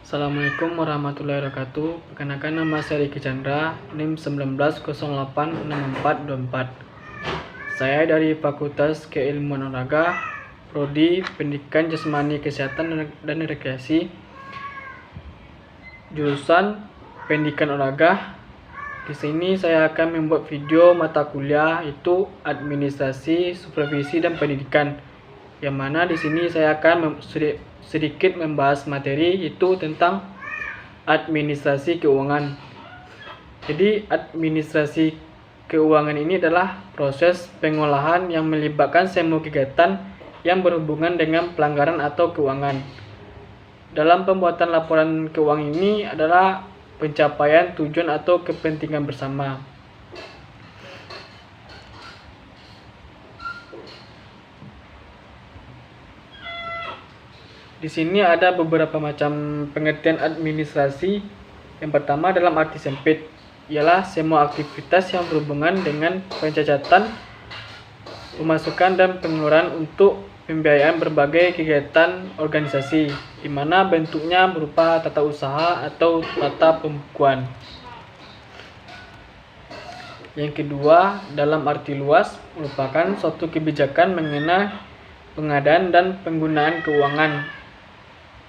Assalamualaikum warahmatullahi wabarakatuh. Perkenalkan, nama saya Riki Chandra, NIM 19086424. Saya dari Fakultas Keilmuan Olahraga, Prodi Pendidikan Jasmani Kesehatan dan Rekreasi, jurusan Pendidikan Olahraga. Di sini saya akan membuat video mata kuliah itu Administrasi, Supervisi dan Pendidikan. Yang mana di sini saya akan sedikit membahas materi itu tentang administrasi keuangan. Jadi administrasi keuangan ini adalah proses pengolahan yang melibatkan semua kegiatan yang berhubungan dengan pelanggaran atau keuangan. Dalam pembuatan laporan keuangan ini adalah pencapaian tujuan atau kepentingan bersama. Di sini ada beberapa macam pengertian administrasi. Yang pertama dalam arti sempit, ialah semua aktivitas yang berhubungan dengan pencatatan, pemasukan dan pengeluaran untuk pembiayaan berbagai kegiatan organisasi, di mana bentuknya berupa tata usaha atau tata pembukuan. Yang kedua, dalam arti luas, merupakan suatu kebijakan mengenai pengadaan dan penggunaan keuangan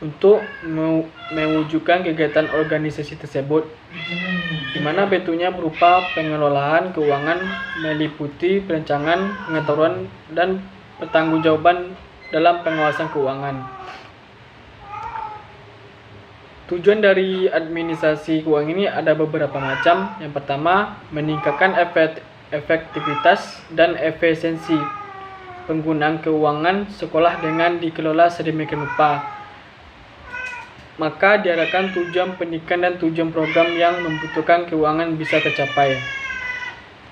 untuk mewujudkan kegiatan organisasi tersebut, di mana bentuknya berupa pengelolaan keuangan meliputi perencanaan, pengetahuan, dan pertanggungjawaban dalam pengawasan keuangan. Tujuan dari administrasi keuangan ini ada beberapa macam. Yang pertama, meningkatkan efektivitas dan efisiensi penggunaan keuangan sekolah dengan dikelola sedemikian rupa, maka diharapkan tujuan pendidikan dan tujuan program yang membutuhkan keuangan bisa tercapai.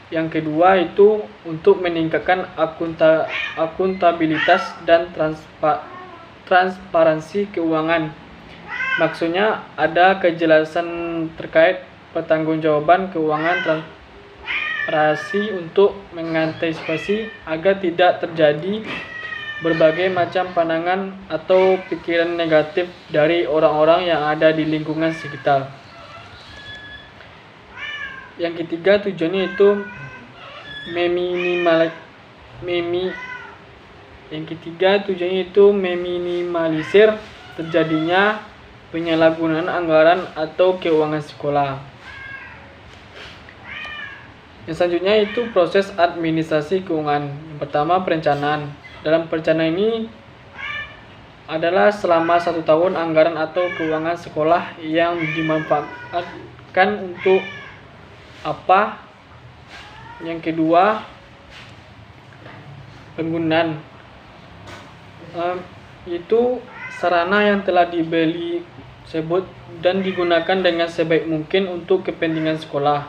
Yang kedua itu untuk meningkatkan akuntabilitas dan transparansi keuangan. Maksudnya ada kejelasan terkait pertanggungjawaban keuangan, transparansi untuk mengantisipasi agar tidak terjadi berbagai macam pandangan atau pikiran negatif dari orang-orang yang ada di lingkungan sekitar. Yang ketiga tujuannya itu meminimalisir terjadinya penyalahgunaan anggaran atau keuangan sekolah. Yang selanjutnya itu proses administrasi keuangan. Yang pertama, perencanaan. Dalam perencanaan ini adalah selama 1 tahun anggaran atau keuangan sekolah yang dimanfaatkan untuk apa. Yang kedua, penggunaan, itu sarana yang telah dibeli tersebut dan digunakan dengan sebaik mungkin untuk kepentingan sekolah.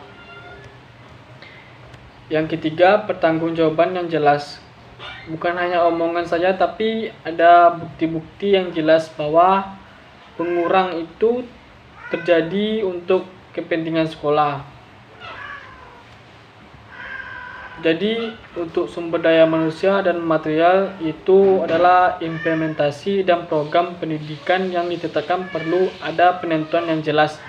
Yang ketiga, pertanggungjawaban yang jelas. Bukan hanya omongan saja, tapi ada bukti-bukti yang jelas bahwa pengurang itu terjadi untuk kepentingan sekolah. Jadi untuk sumber daya manusia dan material itu adalah implementasi dan program pendidikan yang ditetapkan perlu ada penentuan yang jelas.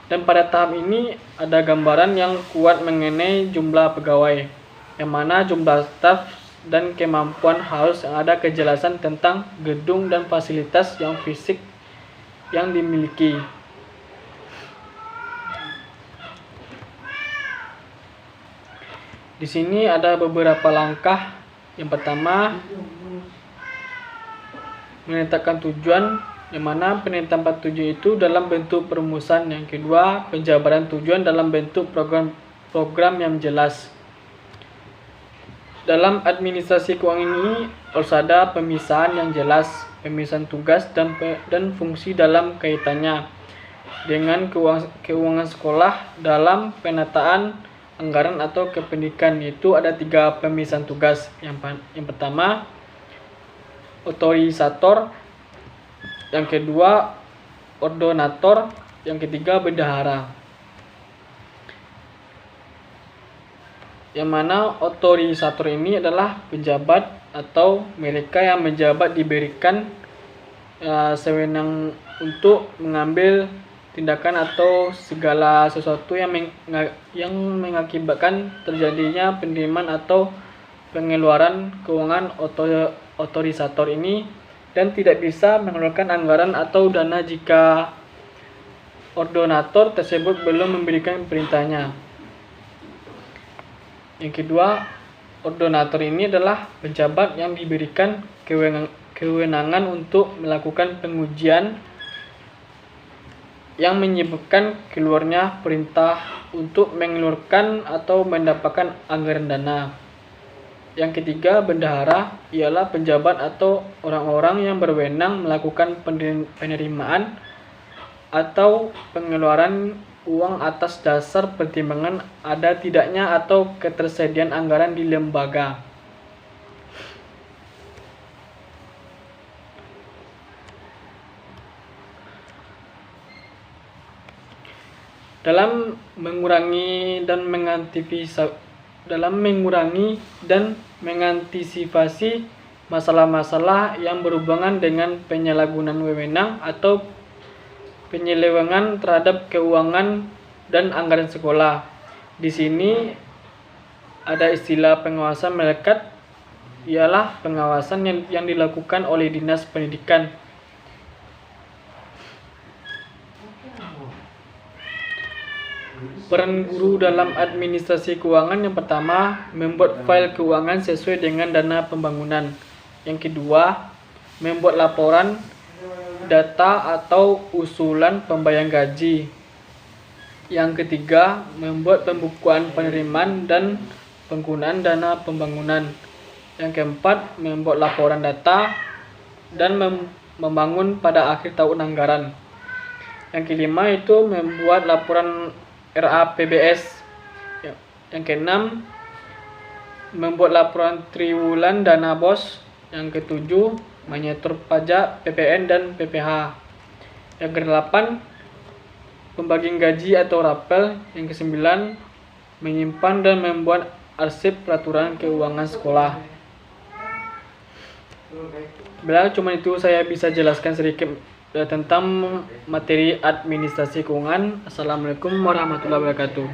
Dan pada tahap ini ada gambaran yang kuat mengenai jumlah pegawai, yang mana jumlah staf dan kemampuan harus ada kejelasan tentang gedung dan fasilitas yang fisik yang dimiliki. Di sini ada beberapa langkah. Yang pertama, menetapkan tujuan, yang mana penetapan tujuan itu dalam bentuk perumusan. Yang kedua, penjabaran tujuan dalam bentuk program yang jelas. Dalam administrasi keuangan ini harus ada pemisahan yang jelas, pemisahan tugas dan fungsi dalam kaitannya dengan keuangan sekolah. Dalam penataan anggaran atau kependidikan itu ada 3 pemisahan tugas. Yang pertama, otorisator, yang kedua, ordonator, yang ketiga, bendahara. Yang mana otorisator ini adalah pejabat atau mereka yang menjabat diberikan sewenang untuk mengambil tindakan atau segala sesuatu yang mengakibatkan terjadinya penerimaan atau pengeluaran keuangan otorisator ini, dan tidak bisa mengeluarkan anggaran atau dana jika ordonator tersebut belum memberikan perintahnya. Yang kedua, ordonator ini adalah pejabat yang diberikan kewenangan untuk melakukan pengujian yang menyebabkan keluarnya perintah untuk mengeluarkan atau mendapatkan anggaran dana. Yang ketiga, bendahara ialah pejabat atau orang-orang yang berwenang melakukan penerimaan atau pengeluaran uang atas dasar pertimbangan ada tidaknya atau ketersediaan anggaran di lembaga. Dalam mengurangi dan mengantisipasi masalah-masalah yang berhubungan dengan penyalahgunaan wewenang atau penyelewengan terhadap keuangan dan anggaran sekolah. Di sini ada istilah pengawasan melekat, ialah pengawasan yang dilakukan oleh Dinas Pendidikan. Peran guru dalam administrasi keuangan: yang pertama, membuat file keuangan sesuai dengan dana pembangunan. Yang kedua, membuat laporan data atau usulan pembayaran gaji. Yang ketiga, membuat pembukuan penerimaan dan penggunaan dana pembangunan. Yang keempat, membuat laporan data dan membangun pada akhir tahun anggaran. Yang kelima itu membuat laporan RAPBS. Yang keenam, membuat laporan triwulan dana BOS. Yang ketujuh, menyetor pajak PPN dan PPH. Yang kedelapan, pembagian gaji atau rapel. Yang kesembilan, menyimpan dan membuat arsip peraturan keuangan sekolah. Bila cuma itu saya bisa jelaskan sedikit tentang materi administrasi keuangan. Assalamualaikum warahmatullahi wabarakatuh.